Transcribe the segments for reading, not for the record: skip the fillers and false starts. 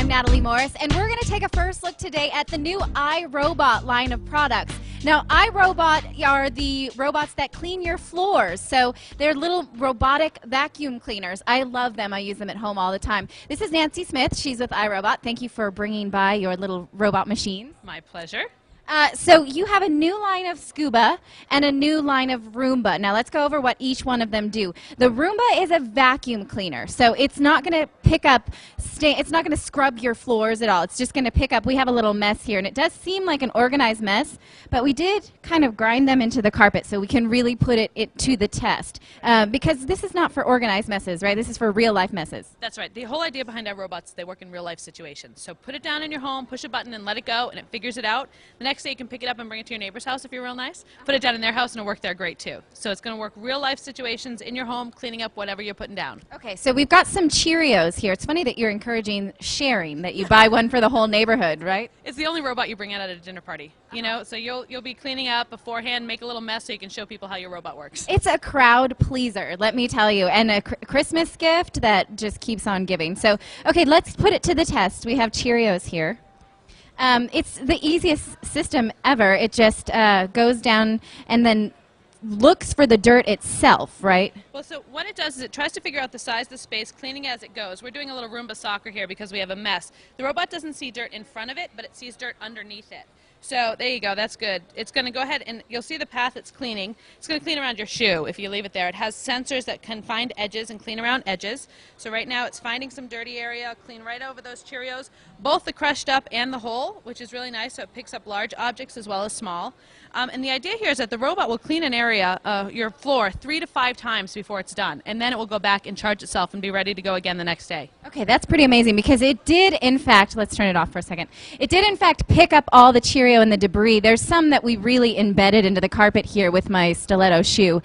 Natalie Morris, and we're going to take a first look today at the new iRobot line of products. Now, iRobot are the robots that clean your floors, so they're little robotic vacuum cleaners. I love them. I use them at home all the time. This is Nancy Smith. She's with iRobot. Thank you for bringing by your little robot machines. My pleasure. So you have a new line of Scuba and a new line of Roomba. Now let's go over what each one of them do. The Roomba is a vacuum cleaner, so it's not going to pick up, it's not going to scrub your floors at all. It's just going to pick up. We have a little mess here, and it does seem like an organized mess, but we did kind of grind them into the carpet so we can really put it to the test. Because this is not for organized messes, right? This is for real life messes. That's right. The whole idea behind our robots, they work in real life situations. So put it down in your home, push a button, and let it go, and it figures it out. The next day you can pick it up and bring it to your neighbor's house if you're real nice. Put it down in their house, and it'll work there great too. So it's going to work real life situations in your home, cleaning up whatever you're putting down. Okay, so we've got some Cheerios here. It's funny that you're encouraging sharing, that you buy one for the whole neighborhood, right? It's the only robot you bring out at a dinner party, you know, so you'll be cleaning up beforehand, make a little mess so you can show people how your robot works. It's a crowd pleaser, let me tell you, and a Christmas gift that just keeps on giving. So, okay, let's put it to the test. We have Cheerios here. It's the easiest system ever. It just goes down and then looks for the dirt itself, right? Well, so what it does is it tries to figure out the size of the space, cleaning as it goes. We're doing a little Roomba soccer here because we have a mess. The robot doesn't see dirt in front of it, but it sees dirt underneath it. So there you go, that's good. It's going to go ahead and you'll see the path it's cleaning. It's going to clean around your shoe if you leave it there. It has sensors that can find edges and clean around edges. So right now it's finding some dirty area, clean right over those Cheerios, both the crushed up and the whole, which is really nice, so it picks up large objects as well as small. And the idea here is that the robot will clean an area, your floor, 3 to 5 times before it's done, and then it will go back and charge itself and be ready to go again the next day. Okay, that's pretty amazing because it did, in fact, let's turn it off for a second. It did, in fact, pick up all the Cheerio and the debris. There's some that we really embedded into the carpet here with my stiletto shoe.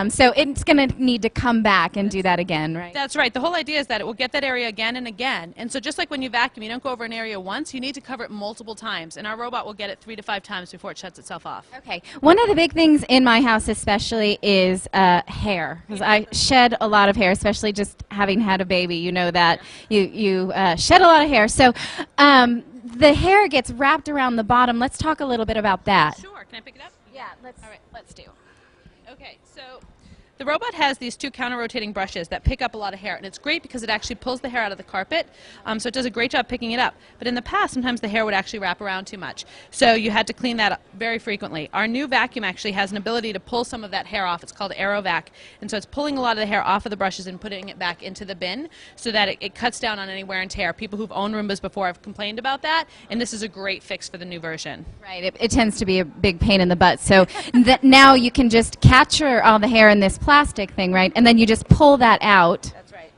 So it's going to need to come back and do that again, right? That's right. The whole idea is that it will get that area again and again. And so just like when you vacuum, you don't go over an area once, you need to cover it multiple times. And our robot will get it 3 to 5 times before it shuts itself off. Okay. One of the big things in my house especially is hair. Because I shed a lot of hair, especially just having had a baby. You know that. You shed a lot of hair. So the hair gets wrapped around the bottom. Let's talk a little bit about that. Sure. Can I pick it up? Yeah, let's do. Okay, so the robot has these 2 counter-rotating brushes that pick up a lot of hair, and it's great because it actually pulls the hair out of the carpet, so it does a great job picking it up. But in the past, sometimes the hair would actually wrap around too much, so you had to clean that up very frequently. Our new vacuum actually has an ability to pull some of that hair off. It's called AeroVac, and so it's pulling a lot of the hair off of the brushes and putting it back into the bin so that it cuts down on any wear and tear. People who've owned Roombas before have complained about that, and this is a great fix for the new version. Right, it tends to be a big pain in the butt, so that now you can just capture all the hair in this plastic thing, right? And then you just pull that out. That's right.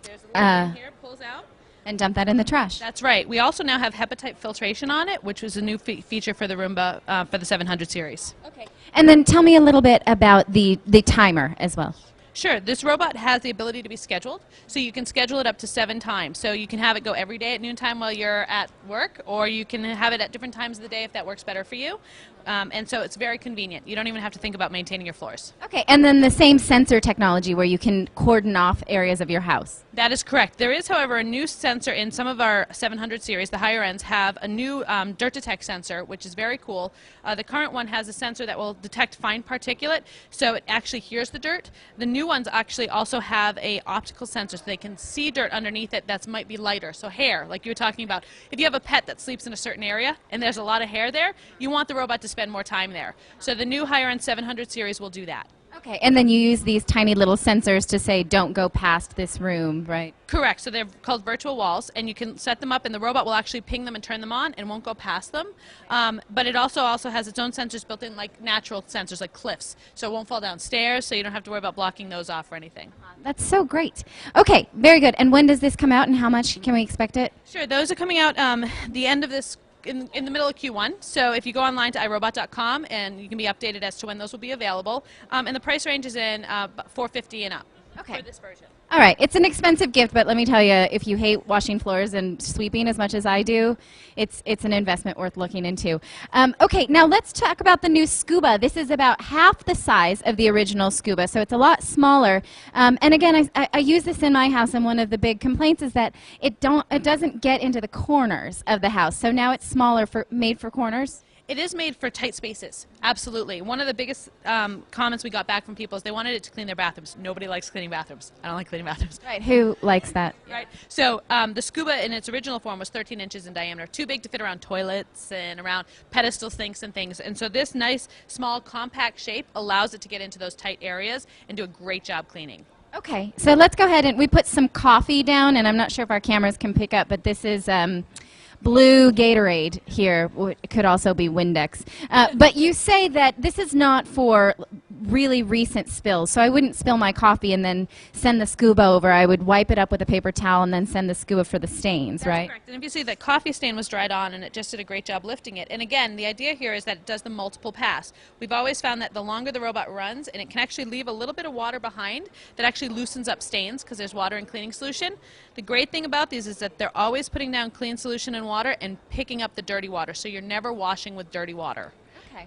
There's a little bit here, pulls out. And dump that in the trash. That's right. We also now have hepatite filtration on it, which was a new feature for the Roomba for the 700 series. Okay. And then tell me a little bit about the timer as well. Sure. This robot has the ability to be scheduled, so you can schedule it up to 7 times. So you can have it go every day at noontime while you're at work, or you can have it at different times of the day if that works better for you. And so it's very convenient. You don't even have to think about maintaining your floors. Okay, and then the same sensor technology where you can cordon off areas of your house. That is correct. There is, however, a new sensor in some of our 700 series. The higher ends have a new dirt detect sensor, which is very cool. The current one has a sensor that will detect fine particulate, so it actually hears the dirt. The new ones actually also have a optical sensor, so they can see dirt underneath it that might be lighter. So hair, like you were talking about. If you have a pet that sleeps in a certain area and there's a lot of hair there, you want the robot to spend more time there. So the new higher end 700 series will do that. Okay, and then you use these tiny little sensors to say don't go past this room, right? Correct. So they're called virtual walls, and you can set them up, and the robot will actually ping them and turn them on and won't go past them. But it also has its own sensors built in, like natural sensors, like cliffs, so it won't fall downstairs, so you don't have to worry about blocking those off or anything. That's so great. Okay, very good. And when does this come out, and how much can we expect it? Sure. Those are coming out the end of this in the middle of Q1. So if you go online to iRobot.com, and you can be updated as to when those will be available. And the price range is in $450 and up. Okay. for this version. All right, it's an expensive gift, but let me tell you, if you hate washing floors and sweeping as much as I do, it's an investment worth looking into. Okay, now let's talk about the new Scuba. This is about half the size of the original Scuba, so it's a lot smaller. And again, I use this in my house, and one of the big complaints is that it doesn't get into the corners of the house. So now it's smaller, made for corners. It is made for tight spaces, absolutely. One of the biggest comments we got back from people is they wanted it to clean their bathrooms. Nobody likes cleaning bathrooms. I don't like cleaning bathrooms. Right, who likes that? Right. So the Scuba in its original form was 13 inches in diameter, too big to fit around toilets and around pedestal sinks and things. And so this nice, small, compact shape allows it to get into those tight areas and do a great job cleaning. Okay, so let's go ahead and we put some coffee down, and I'm not sure if our cameras can pick up, but this is blue Gatorade here. It could also be Windex. But you say that this is not for really recent spills, so I wouldn't spill my coffee and then send the Scuba over. I would wipe it up with a paper towel and then send the Scuba for the stains, That's right? correct. And if you see that coffee stain was dried on and it just did a great job lifting it. And again, the idea here is that it does the multiple pass. We've always found that the longer the robot runs, and it can actually leave a little bit of water behind that actually loosens up stains because there's water in cleaning solution. The great thing about these is that they're always putting down clean solution and water and picking up the dirty water, so you're never washing with dirty water. Okay.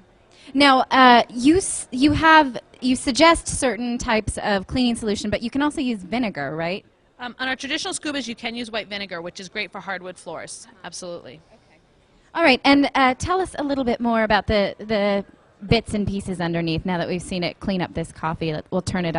Now, you suggest certain types of cleaning solution, but you can also use vinegar, right? On our traditional Scubas, you can use white vinegar, which is great for hardwood floors. Absolutely. Okay. All right, and tell us a little bit more about the bits and pieces underneath. Now that we've seen it clean up this coffee, we'll turn it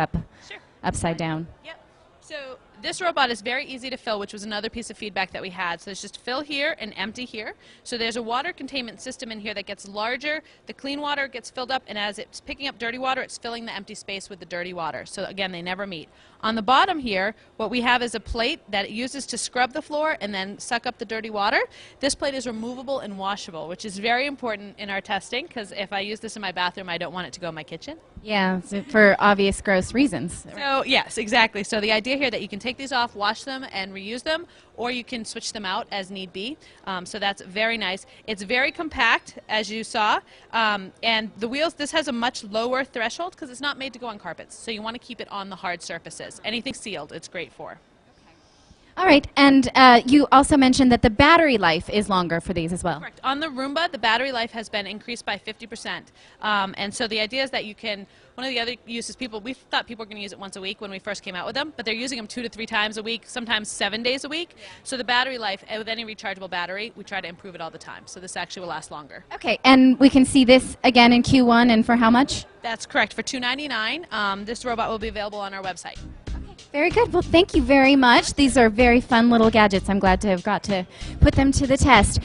upside down. Yep. So this robot is very easy to fill, which was another piece of feedback that we had. So there's just fill here and empty here. So there's a water containment system in here that gets larger. The clean water gets filled up, and as it's picking up dirty water, it's filling the empty space with the dirty water. So again, they never meet. On the bottom here, what we have is a plate that it uses to scrub the floor and then suck up the dirty water. This plate is removable and washable, which is very important in our testing, because if I use this in my bathroom, I don't want it to go in my kitchen. Yeah, so for obvious gross reasons. So yes, exactly. So the idea here that you can take these off, wash them, and reuse them, or you can switch them out as need be. So that's very nice. It's very compact, as you saw, and the wheels, this has a much lower threshold because it's not made to go on carpets. So you want to keep it on the hard surfaces. Anything sealed, it's great for. All right, and you also mentioned that the battery life is longer for these as well. Correct. On the Roomba, the battery life has been increased by 50%. And so the idea is that you can, one of the other uses we thought people were going to use it once a week when we first came out with them, but they're using them 2 to 3 times a week, sometimes 7 days a week. Yeah. So the battery life, with any rechargeable battery, we try to improve it all the time. So this actually will last longer. Okay, and we can see this again in Q1, and for how much? That's correct. For $299, this robot will be available on our website. Very good. Well, thank you very much. These are very fun little gadgets. I'm glad to have got to put them to the test.